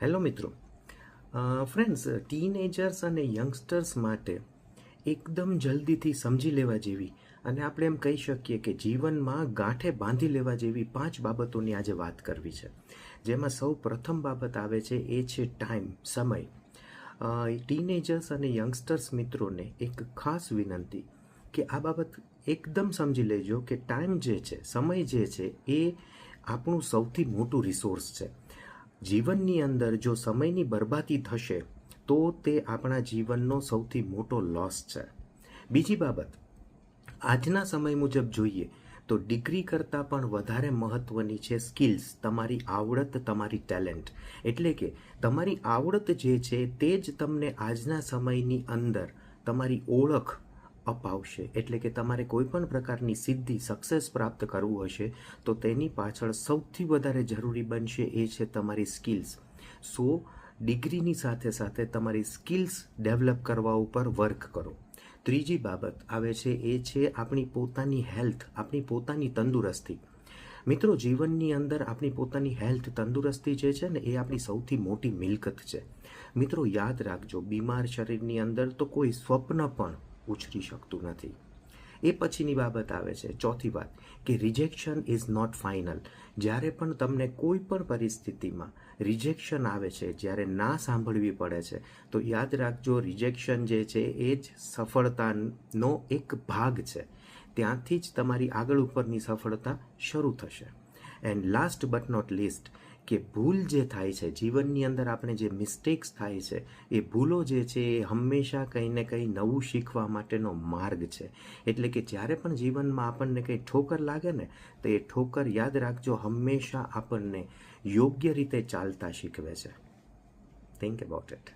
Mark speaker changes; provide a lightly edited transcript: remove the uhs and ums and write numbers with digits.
Speaker 1: Hello મિત્રો. Friends, teenagers અને youngsters માટે એકદમ જલ્દીથી સમજી લેવા જેવી અને આપણે એમ કહી શકીએ કે જીવનમાં ગાંઠે બાંધી લેવા જેવી 5 બાબતોની આજે વાત કરવી છે. જેમાં સૌ પ્રથમ બાબત આવે છે એ છે ટાઈમ, સમય. ટીનેજર્સ અને યંગસ્ટર્સ મિત્રોને એક ખાસ વિનંતી કે આ બાબત એકદમ સમજી લેજો કે ટાઈમ જે છે, સમય જે છે એ આપણું સૌથી મોટું રિસોર્સ છે. જીવનની અંદર જો સમયની બરબાદી થશે તો તે આપણા જીવનનો સૌથી મોટો લોસ છે. બીજી બાબત, આજના સમય મુજબ જોઈએ તો ડિગ્રી કરતાં પણ વધારે મહત્ત્વની છે સ્કિલ્સ, તમારી આવડત, તમારી ટેલેન્ટ. એટલે કે તમારી આવડત જે છે તે જ તમને આજના સમયની અંદર તમારી ઓળખ અપાવશે. એટલે કે તમારે કોઈ પણ પ્રકારની સિદ્ધિ, સક્સેસ પ્રાપ્ત કરવું હશે તો તેની પાછળ સૌથી વધારે જરૂરી બનશે એ છે તમારી સ્કિલ્સ. સો ડિગ્રીની સાથે સાથે તમારી સ્કિલ્સ ડેવલપ કરવા ઉપર વર્ક કરો. ત્રીજી બાબત આવે છે એ છે આપણી પોતાની હેલ્થ, આપણી પોતાની તંદુરસ્તી. મિત્રો, જીવનની અંદર આપણી પોતાની હેલ્થ, તંદુરસ્તી જે છે ને એ આપણી સૌથી મોટી મિલકત છે. મિત્રો, યાદ રાખજો, બીમાર શરીરની અંદર તો કોઈ સ્વપ્ન પણ ઉછરી શકતું નથી. એ પછીની બાબત આવે છે ચોથી વાત, કે રિજેક્શન ઇઝ નોટ ફાઇનલ. જ્યારે પણ તમને કોઈ પણ પરિસ્થિતિમાં રિજેક્શન આવે છે, જ્યારે ના સાંભળવી પડે છે, તો યાદ રાખજો રિજેક્શન જે છે એ જ સફળતાનો એક ભાગ છે. ત્યાંથી જ તમારી આગળ ઉપરની સફળતા શરૂ થશે. And last but not least, કે ભૂલ જે થાય છે જીવનની અંદર, આપણે જે મિસ્ટેક્સ થાય છે એ ભૂલો જે છે એ હંમેશા કંઈ ને કંઈ નવું શીખવા માટેનો માર્ગ છે. એટલે કે જ્યારે પણ જીવનમાં આપણને કંઈ ઠોકર લાગે ને તો એ ઠોકર યાદ રાખજો હંમેશા આપણને યોગ્ય રીતે ચાલતા શીખવે છે. Think about it.